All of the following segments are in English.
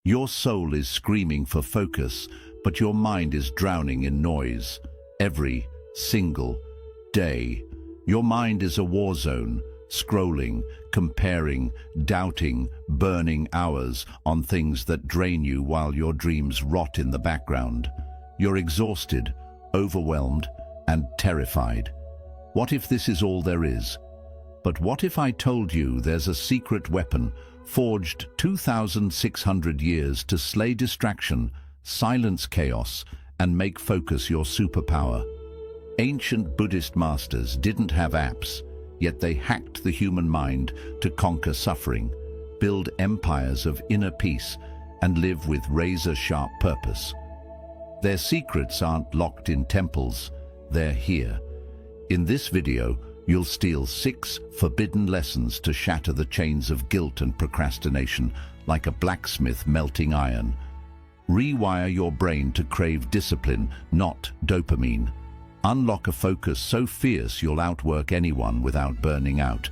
Your soul is screaming for focus, but your mind is drowning in noise. Every single day, your mind is a war zone, scrolling, comparing, doubting, burning hours on things that drain you while your dreams rot in the background. You're exhausted, overwhelmed, and terrified. What if this is all there is? But what if I told you there's a secret weapon forged 2,600 years to slay distraction, silence chaos, and make focus your superpower? Ancient Buddhist masters didn't have apps, yet they hacked the human mind to conquer suffering, build empires of inner peace, and live with razor-sharp purpose. Their secrets aren't locked in temples, they're here. In this video, you'll steal 6 forbidden lessons to shatter the chains of guilt and procrastination like a blacksmith melting iron. Rewire your brain to crave discipline, not dopamine. Unlock a focus so fierce you'll outwork anyone without burning out.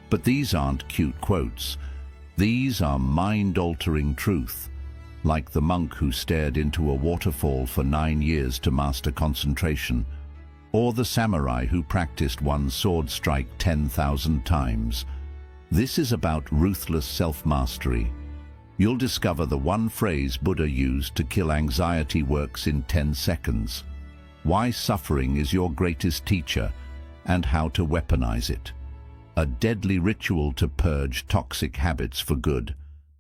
But these aren't cute quotes. These are mind-altering truth. Like the monk who stared into a waterfall for 9 years to master concentration, or the samurai who practiced one sword strike 10,000 times. This is about ruthless self-mastery. You'll discover the one phrase Buddha used to kill anxiety works in 10 seconds, why suffering is your greatest teacher, and how to weaponize it. A deadly ritual to purge toxic habits for good.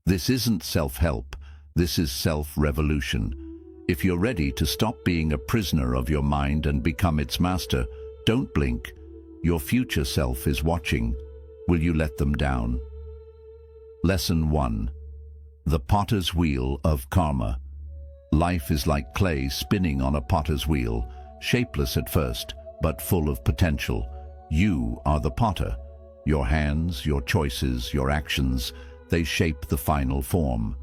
This isn't self-help, this is self-revolution. If you're ready to stop being a prisoner of your mind and become its master, don't blink. Your future self is watching. Will you let them down? Lesson 1. The potter's wheel of karma. Life is like clay spinning on a potter's wheel, shapeless at first, but full of potential. You are the potter. Your hands, your choices, your actions, they shape the final form.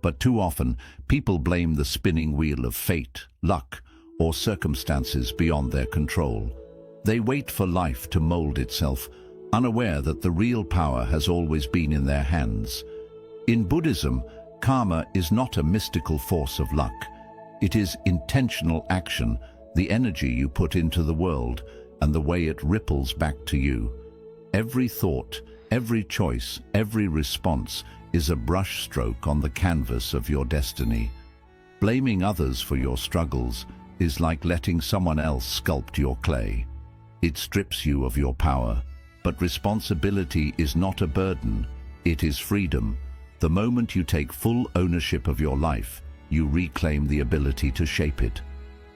But too often, people blame the spinning wheel of fate, luck, or circumstances beyond their control. They wait for life to mold itself, unaware that the real power has always been in their hands. In Buddhism, karma is not a mystical force of luck. It is intentional action, the energy you put into the world, and the way it ripples back to you. Every thought, every choice, every response is a brushstroke on the canvas of your destiny. Blaming others for your struggles is like letting someone else sculpt your clay. It strips you of your power, but responsibility is not a burden, it is freedom. The moment you take full ownership of your life, you reclaim the ability to shape it.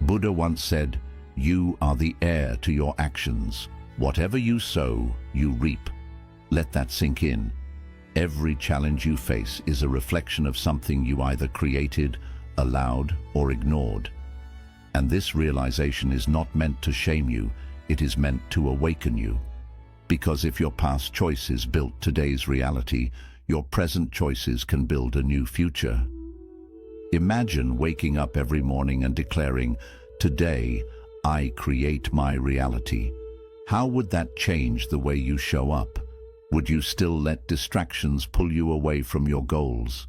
Buddha once said, "You are the heir to your actions. Whatever you sow, you reap." Let that sink in. Every challenge you face is a reflection of something you either created, allowed, or ignored. And this realization is not meant to shame you, it is meant to awaken you. Because if your past choices built today's reality, your present choices can build a new future. Imagine waking up every morning and declaring, "Today, I create my reality." How would that change the way you show up? Would you still let distractions pull you away from your goals?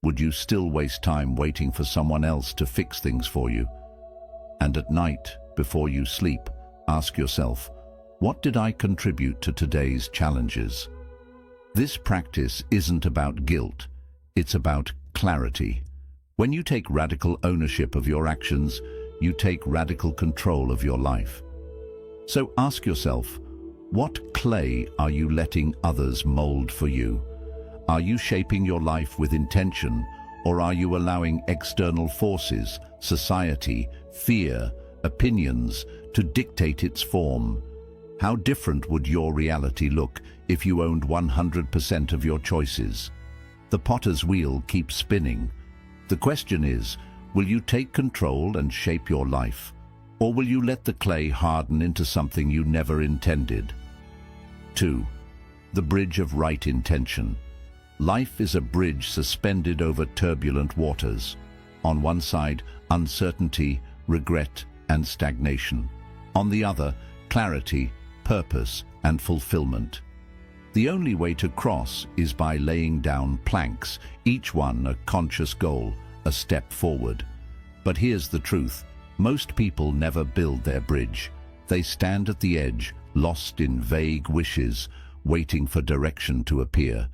Would you still waste time waiting for someone else to fix things for you? And at night, before you sleep, ask yourself, what did I contribute to today's challenges? This practice isn't about guilt, it's about clarity. When you take radical ownership of your actions, you take radical control of your life. So ask yourself, what clay are you letting others mold for you? Are you shaping your life with intention, or are you allowing external forces, society, fear, opinions, to dictate its form? How different would your reality look if you owned 100% of your choices? The potter's wheel keeps spinning. The question is, will you take control and shape your life, or will you let the clay harden into something you never intended? 2. The bridge of right intention. Life is a bridge suspended over turbulent waters. On one side, uncertainty, regret, and stagnation. On the other, clarity, purpose, and fulfillment. The only way to cross is by laying down planks, each one a conscious goal, a step forward. But here's the truth. Most people never build their bridge. They stand at the edge, lost in vague wishes, waiting for direction to appear.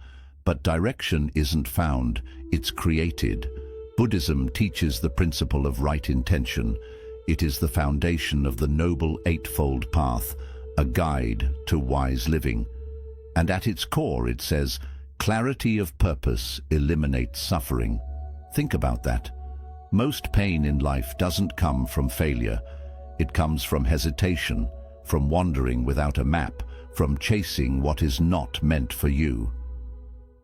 But direction isn't found, it's created. Buddhism teaches the principle of right intention. It is the foundation of the Noble Eightfold Path, a guide to wise living. And at its core it says, clarity of purpose eliminates suffering. Think about that. Most pain in life doesn't come from failure. It comes from hesitation, from wandering without a map, from chasing what is not meant for you.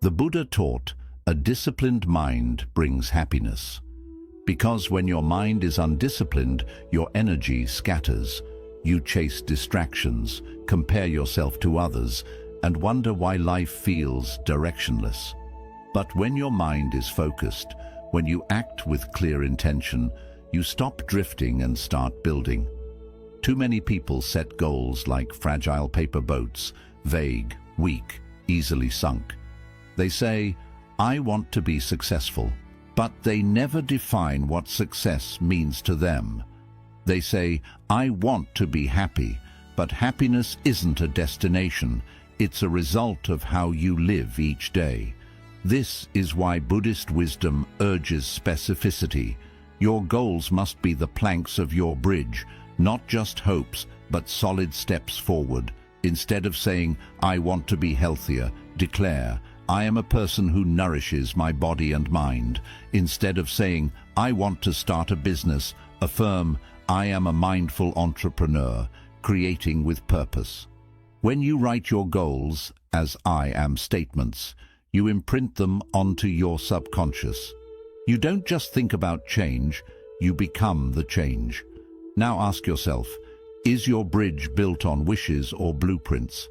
The Buddha taught, a disciplined mind brings happiness. Because when your mind is undisciplined, your energy scatters. You chase distractions, compare yourself to others, and wonder why life feels directionless. But when your mind is focused, when you act with clear intention, you stop drifting and start building. Too many people set goals like fragile paper boats, vague, weak, easily sunk. They say, I want to be successful, but they never define what success means to them. They say, I want to be happy, but happiness isn't a destination. It's a result of how you live each day. This is why Buddhist wisdom urges specificity. Your goals must be the planks of your bridge, not just hopes, but solid steps forward. Instead of saying, I want to be healthier, declare, I am a person who nourishes my body and mind. Instead of saying, I want to start a business, affirm, I am a mindful entrepreneur, creating with purpose. When you write your goals as I am statements, you imprint them onto your subconscious. You don't just think about change, you become the change. Now ask yourself, is your bridge built on wishes or blueprints?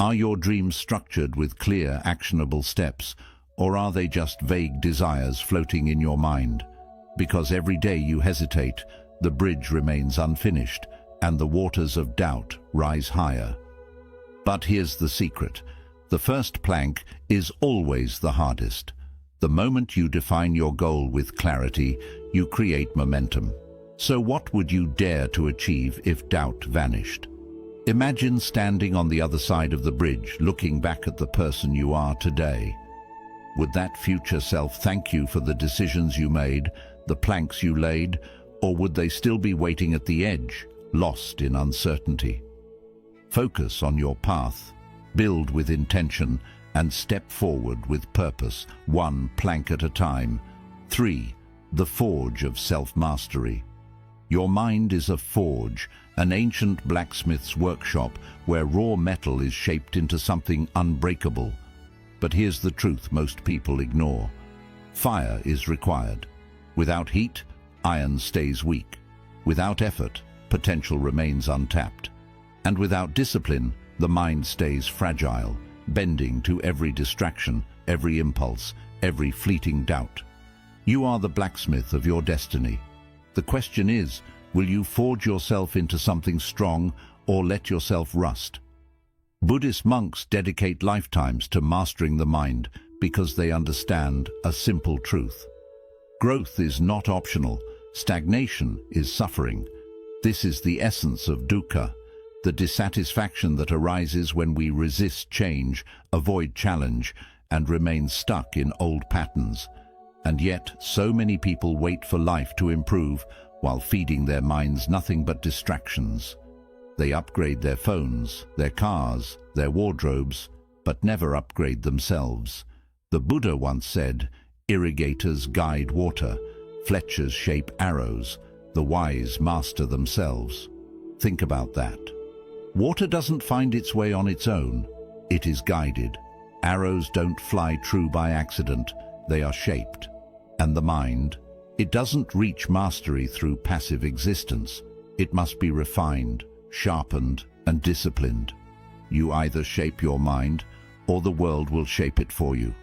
Are your dreams structured with clear, actionable steps, or are they just vague desires floating in your mind? Because every day you hesitate, the bridge remains unfinished, and the waters of doubt rise higher. But here's the secret. The first plank is always the hardest. The moment you define your goal with clarity, you create momentum. So what would you dare to achieve if doubt vanished? Imagine standing on the other side of the bridge, looking back at the person you are today. Would that future self thank you for the decisions you made, the planks you laid, or would they still be waiting at the edge, lost in uncertainty? Focus on your path, build with intention, and step forward with purpose, one plank at a time. 3. The forge of self-mastery. Your mind is a forge, an ancient blacksmith's workshop where raw metal is shaped into something unbreakable. But here's the truth most people ignore. Fire is required. Without heat, iron stays weak. Without effort, potential remains untapped. And without discipline, the mind stays fragile, bending to every distraction, every impulse, every fleeting doubt. You are the blacksmith of your destiny. The question is, will you forge yourself into something strong or let yourself rust? Buddhist monks dedicate lifetimes to mastering the mind because they understand a simple truth. Growth is not optional. Stagnation is suffering. This is the essence of dukkha, the dissatisfaction that arises when we resist change, avoid challenge, and remain stuck in old patterns. And yet, so many people wait for life to improve while feeding their minds nothing but distractions. They upgrade their phones, their cars, their wardrobes, but never upgrade themselves. The Buddha once said, irrigators guide water, fletchers shape arrows, the wise master themselves. Think about that. Water doesn't find its way on its own. It is guided. Arrows don't fly true by accident. They are shaped. And the mind, it doesn't reach mastery through passive existence. It must be refined, sharpened, and disciplined. You either shape your mind, or the world will shape it for you.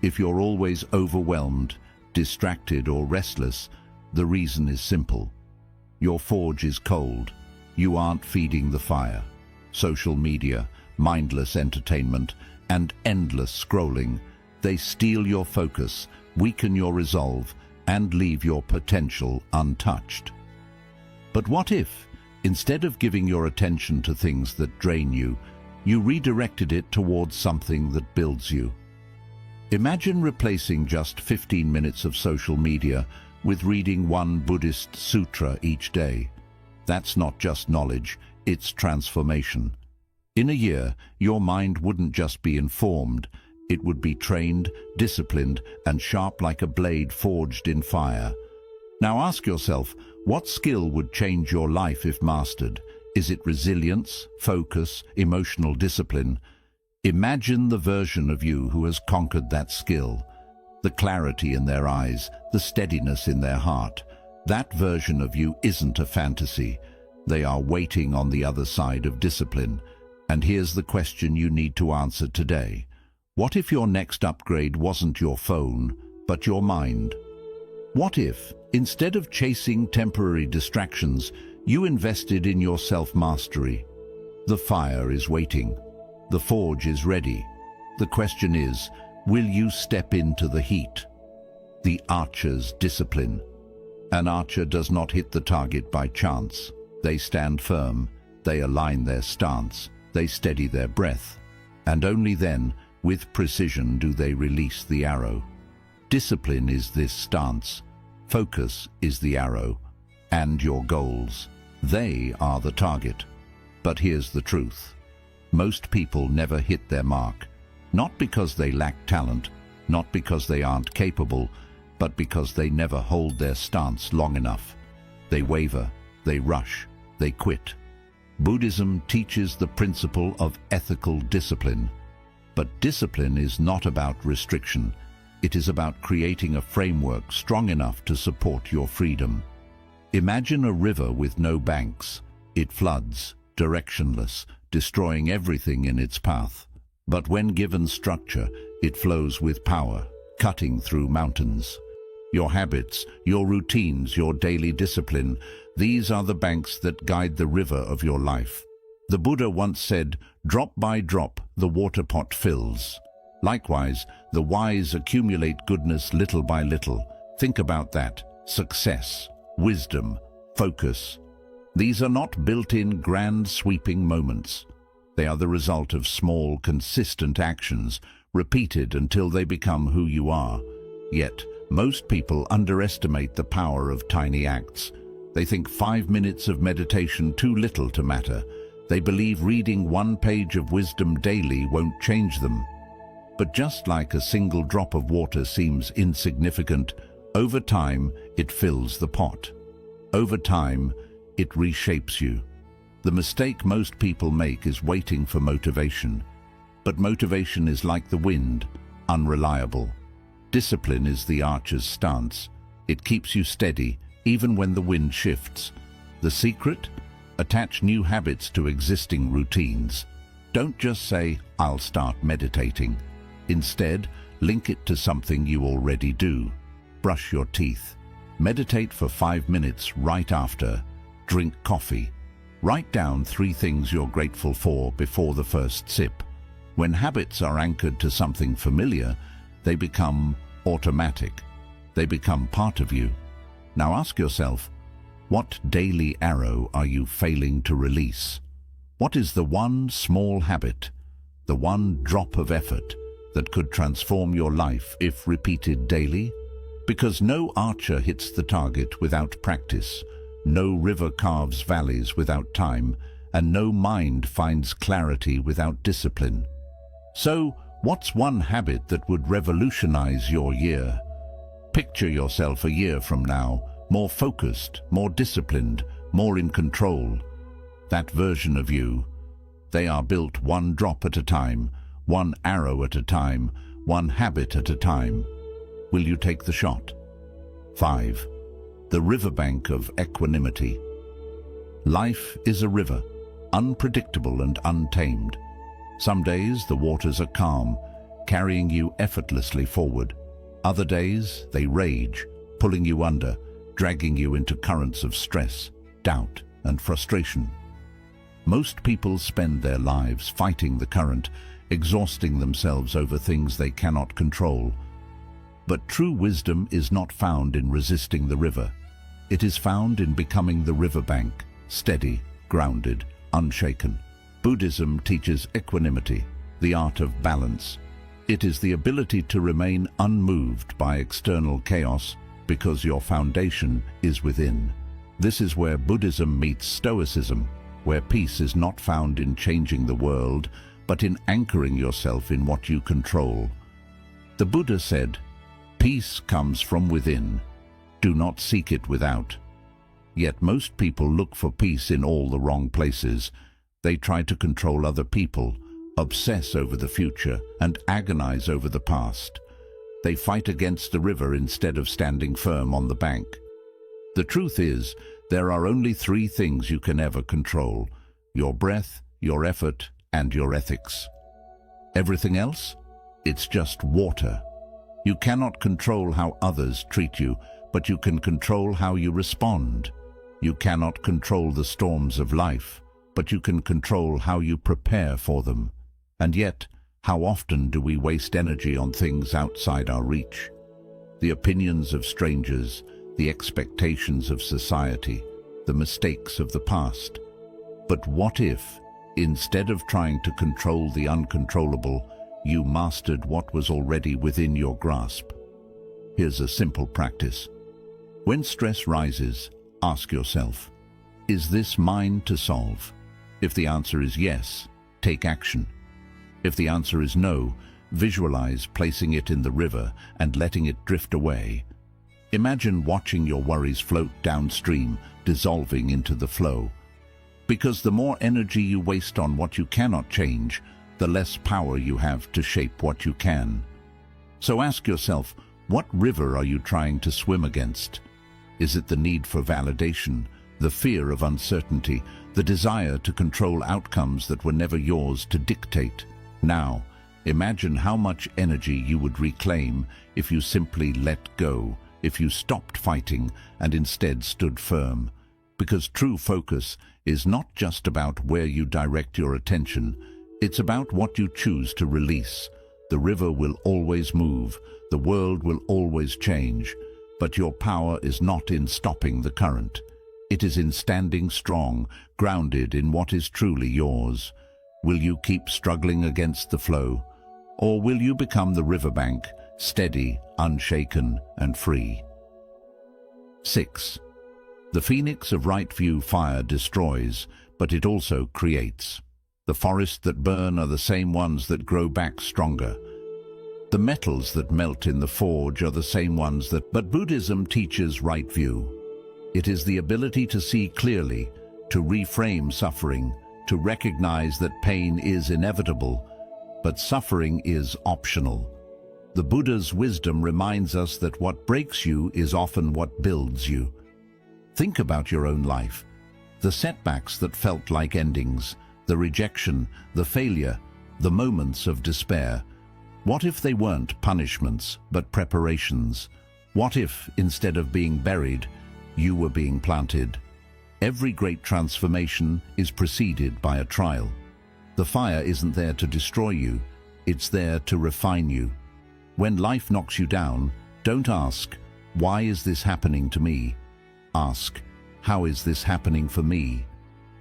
If you're always overwhelmed, distracted, or restless, the reason is simple. Your forge is cold. You aren't feeding the fire. Social media, mindless entertainment, and endless scrolling. They steal your focus, weaken your resolve, and leave your potential untouched. But what if, instead of giving your attention to things that drain you, you redirected it towards something that builds you? Imagine replacing just 15 minutes of social media with reading one Buddhist sutra each day. That's not just knowledge, it's transformation. In a year, your mind wouldn't just be informed, it would be trained, disciplined, and sharp like a blade forged in fire. Now ask yourself, what skill would change your life if mastered? Is it resilience, focus, emotional discipline? Imagine the version of you who has conquered that skill. The clarity in their eyes, the steadiness in their heart. That version of you isn't a fantasy. They are waiting on the other side of discipline. And here's the question you need to answer today. What if your next upgrade wasn't your phone, but your mind? What if, instead of chasing temporary distractions, you invested in your self-mastery? The fire is waiting. The forge is ready. The question is, will you step into the heat? The archer's discipline. An archer does not hit the target by chance. They stand firm. They align their stance. They steady their breath. And only then, with precision, do they release the arrow. Discipline is this stance. Focus is the arrow. And your goals. They are the target. But here's the truth. Most people never hit their mark. Not because they lack talent, not because they aren't capable, but because they never hold their stance long enough. They waver, they rush, they quit. Buddhism teaches the principle of ethical discipline. But discipline is not about restriction. It is about creating a framework strong enough to support your freedom. Imagine a river with no banks. It floods, directionless, destroying everything in its path. But when given structure, it flows with power, cutting through mountains. Your habits, your routines, your daily discipline, these are the banks that guide the river of your life. The Buddha once said, "Drop by drop, the water pot fills." Likewise, the wise accumulate goodness little by little. Think about that. Success, wisdom, focus. These are not built-in grand sweeping moments. They are the result of small, consistent actions, repeated until they become who you are. Yet, most people underestimate the power of tiny acts. They think 5 minutes of meditation too little to matter. They believe reading one page of wisdom daily won't change them. But just like a single drop of water seems insignificant, over time it fills the pot. Over time, it reshapes you. The mistake most people make is waiting for motivation. But motivation is like the wind, unreliable. Discipline is the archer's stance. It keeps you steady, even when the wind shifts. The secret? Attach new habits to existing routines. Don't just say, "I'll start meditating." Instead, link it to something you already do. Brush your teeth. Meditate for 5 minutes right after. Drink coffee. Write down 3 things you're grateful for before the first sip. When habits are anchored to something familiar, they become automatic. They become part of you. Now ask yourself, what daily arrow are you failing to release? What is the one small habit, the one drop of effort that could transform your life if repeated daily? Because no archer hits the target without practice, no river carves valleys without time, and no mind finds clarity without discipline. So, what's one habit that would revolutionize your year? Picture yourself a year from now, more focused, more disciplined, more in control. That version of you, they are built one drop at a time, one arrow at a time, one habit at a time. Will you take the shot? 5. The riverbank of equanimity. Life is a river, unpredictable and untamed. Some days the waters are calm, carrying you effortlessly forward. Other days they rage, pulling you under, dragging you into currents of stress, doubt, and frustration. Most people spend their lives fighting the current, exhausting themselves over things they cannot control. But true wisdom is not found in resisting the river. It is found in becoming the riverbank, steady, grounded, unshaken. Buddhism teaches equanimity, the art of balance. It is the ability to remain unmoved by external chaos because your foundation is within. This is where Buddhism meets Stoicism, where peace is not found in changing the world, but in anchoring yourself in what you control. The Buddha said, "Peace comes from within. Do not seek it without." Yet most people look for peace in all the wrong places. They try to control other people, obsess over the future, and agonize over the past. They fight against the river instead of standing firm on the bank. The truth is, there are only three things you can ever control: your breath, your effort, and your ethics. Everything else? It's just water. You cannot control how others treat you, but you can control how you respond. You cannot control the storms of life, but you can control how you prepare for them. And yet, how often do we waste energy on things outside our reach? The opinions of strangers, the expectations of society, the mistakes of the past. But what if, instead of trying to control the uncontrollable, you mastered what was already within your grasp? Here's a simple practice. When stress rises, ask yourself, is this mine to solve? If the answer is yes, take action. If the answer is no, visualize placing it in the river and letting it drift away. Imagine watching your worries float downstream, dissolving into the flow. Because the more energy you waste on what you cannot change, the less power you have to shape what you can. So ask yourself, what river are you trying to swim against? Is it the need for validation, the fear of uncertainty, the desire to control outcomes that were never yours to dictate? Now, imagine how much energy you would reclaim if you simply let go, if you stopped fighting and instead stood firm. Because true focus is not just about where you direct your attention, it's about what you choose to release. The river will always move, the world will always change, but your power is not in stopping the current. It is in standing strong, grounded in what is truly yours. Will you keep struggling against the flow, or will you become the riverbank, steady, unshaken, and free? 6. The phoenix of right view fire destroys, but it also creates. The forests that burn are the same ones that grow back stronger. The metals that melt in the forge are the same ones that... But Buddhism teaches right view. It is the ability to see clearly, to reframe suffering, to recognize that pain is inevitable, but suffering is optional. The Buddha's wisdom reminds us that what breaks you is often what builds you. Think about your own life. The setbacks that felt like endings, the rejection, the failure, the moments of despair. What if they weren't punishments, but preparations? What if, instead of being buried, you were being planted? Every great transformation is preceded by a trial. The fire isn't there to destroy you, it's there to refine you. When life knocks you down, don't ask, "Why is this happening to me?" Ask, "How is this happening for me?"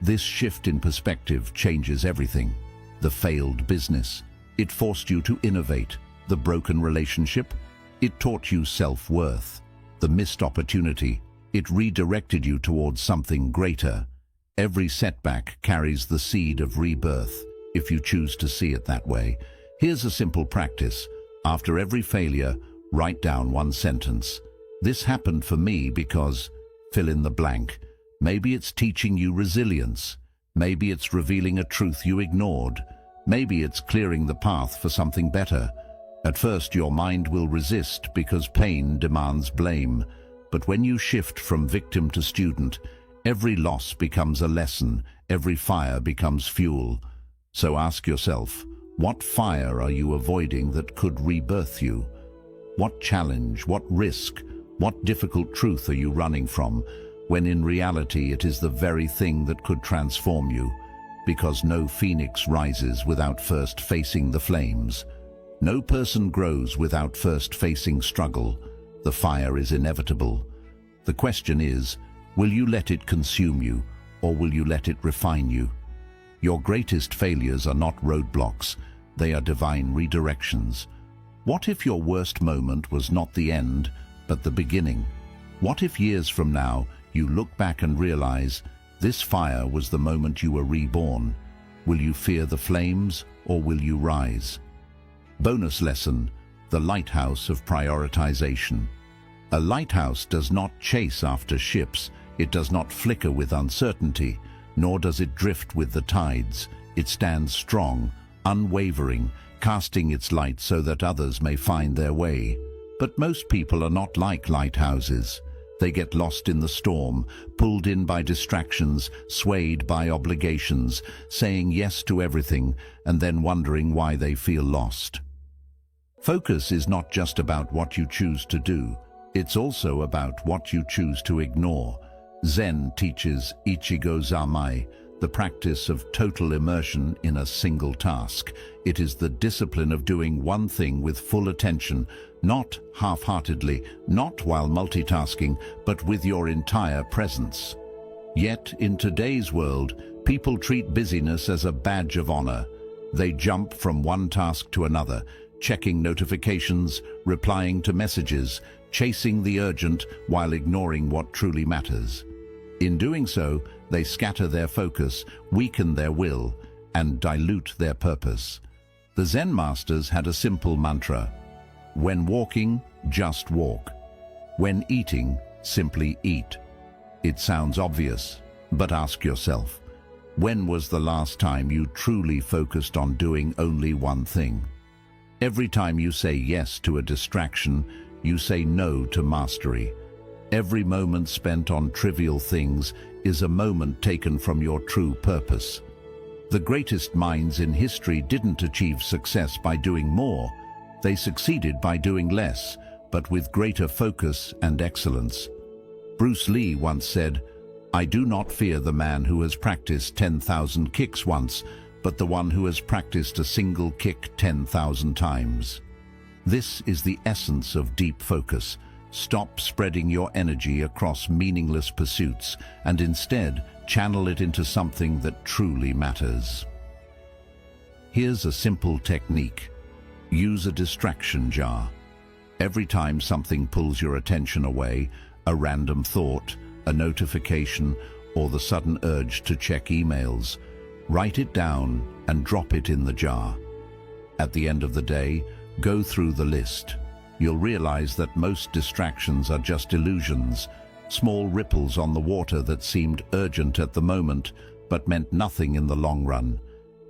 This shift in perspective changes everything. The failed business, it forced you to innovate. The broken relationship, it taught you self-worth. The missed opportunity, it redirected you towards something greater. Every setback carries the seed of rebirth, if you choose to see it that way. Here's a simple practice. After every failure, write down one sentence. This happened for me because... fill in the blank. Maybe it's teaching you resilience. Maybe it's revealing a truth you ignored. Maybe it's clearing the path for something better. At first, your mind will resist because pain demands blame. But when you shift from victim to student, every loss becomes a lesson, every fire becomes fuel. So ask yourself, what fire are you avoiding that could rebirth you? What challenge, what risk, what difficult truth are you running from, when in reality it is the very thing that could transform you? because no phoenix rises without first facing the flames. No person grows without first facing struggle. The fire is inevitable. The question is, will you let it consume you, or will you let it refine you? Your greatest failures are not roadblocks, they are divine redirections. What if your worst moment was not the end, but the beginning? What if years from now you look back and realize this fire was the moment you were reborn? Will you fear the flames, or will you rise? Bonus lesson: the lighthouse of prioritization. A lighthouse does not chase after ships, it does not flicker with uncertainty, nor does it drift with the tides. It stands strong, unwavering, casting its light so that others may find their way. But most people are not like lighthouses. They get lost in the storm, pulled in by distractions, swayed by obligations, saying yes to everything, and then wondering why they feel lost. Focus is not just about what you choose to do, it's also about what you choose to ignore. Zen teaches Ichigo Zamai, the practice of total immersion in a single task. It is the discipline of doing one thing with full attention, not half-heartedly, not while multitasking, but with your entire presence. Yet, in today's world, people treat busyness as a badge of honor. They jump from one task to another, checking notifications, replying to messages, chasing the urgent while ignoring what truly matters. In doing so, they scatter their focus, weaken their will, and dilute their purpose. The Zen masters had a simple mantra: when walking, just walk. When eating, simply eat. It sounds obvious, but ask yourself, when was the last time you truly focused on doing only one thing? Every time you say yes to a distraction, you say no to mastery. Every moment spent on trivial things is a moment taken from your true purpose. The greatest minds in history didn't achieve success by doing more. They succeeded by doing less, but with greater focus and excellence. Bruce Lee once said, "I do not fear the man who has practiced 10,000 kicks once, but the one who has practiced a single kick 10,000 times." This is the essence of deep focus. Stop spreading your energy across meaningless pursuits and instead channel it into something that truly matters. Here's a simple technique. Use a distraction jar. Every time something pulls your attention away, a random thought, a notification, or the sudden urge to check emails, write it down and drop it in the jar. At the end of the day, go through the list. You'll realize that most distractions are just illusions, small ripples on the water that seemed urgent at the moment, but meant nothing in the long run.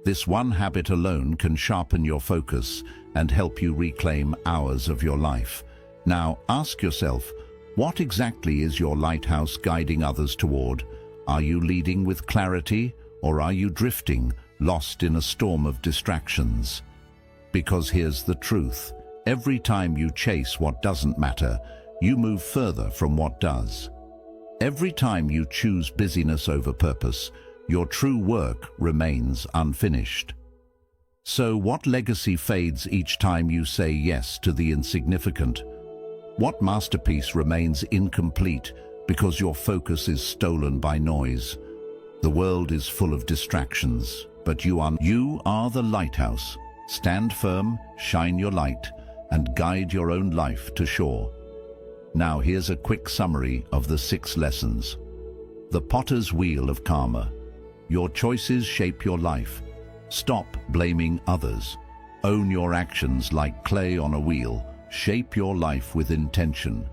This one habit alone can sharpen your focus and help you reclaim hours of your life. Now, ask yourself, what exactly is your lighthouse guiding others toward? Are you leading with clarity, or are you drifting, lost in a storm of distractions? Because here's the truth. Every time you chase what doesn't matter, you move further from what does. Every time you choose busyness over purpose, your true work remains unfinished. So what legacy fades each time you say yes to the insignificant? What masterpiece remains incomplete because your focus is stolen by noise? The world is full of distractions, but you are the lighthouse. Stand firm, shine your light, and guide your own life to shore. Now here's a quick summary of the 6 lessons. The potter's wheel of karma. Your choices shape your life. Stop blaming others. Own your actions like clay on a wheel. Shape your life with intention.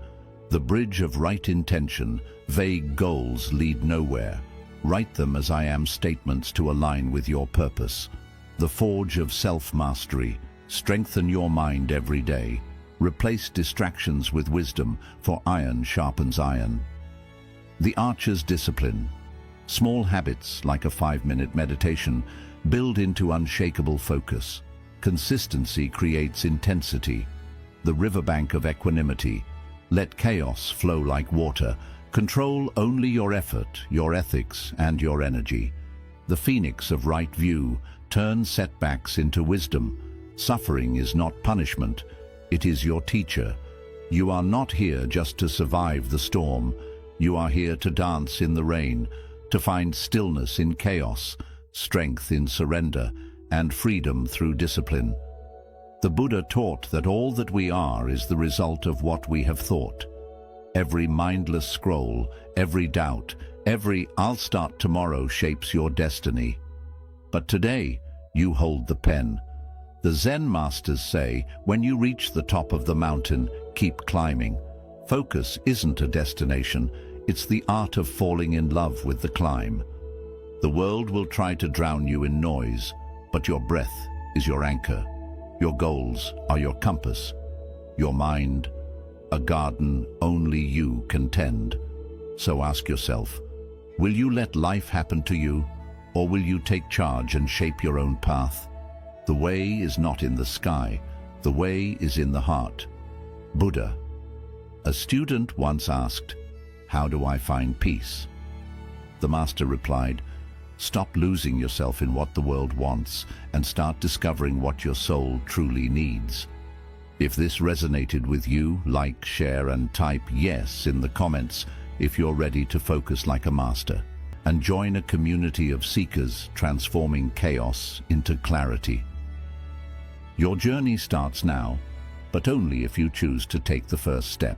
The bridge of right intention. Vague goals lead nowhere. Write them as I am statements to align with your purpose. The forge of self-mastery. Strengthen your mind every day. Replace distractions with wisdom, for iron sharpens iron. The archer's discipline. Small habits, like a 5-minute meditation, build into unshakable focus. Consistency creates intensity. The riverbank of equanimity. Let chaos flow like water. Control only your effort, your ethics, and your energy. the phoenix of right view, turn setbacks into wisdom. Suffering is not punishment, it is your teacher. You are not here just to survive the storm. You are here to dance in the rain, to find stillness in chaos, strength in surrender, and freedom through discipline. The Buddha taught that all that we are is the result of what we have thought. Every mindless scroll, every doubt, every "I'll start tomorrow" shapes your destiny. But today, you hold the pen. The Zen masters say, when you reach the top of the mountain, keep climbing. Focus isn't a destination, it's the art of falling in love with the climb. The world will try to drown you in noise, but your breath is your anchor. Your goals are your compass. Your mind, a garden only you can tend. So ask yourself, will you let life happen to you, or will you take charge and shape your own path? The way is not in the sky, the way is in the heart. Buddha. A student once asked, "How do I find peace?" The master replied, "Stop losing yourself in what the world wants and start discovering what your soul truly needs." If this resonated with you, like, share, and type "yes" in the comments if you're ready to focus like a master. And join a community of seekers transforming chaos into clarity. Your journey starts now, but only if you choose to take the first step.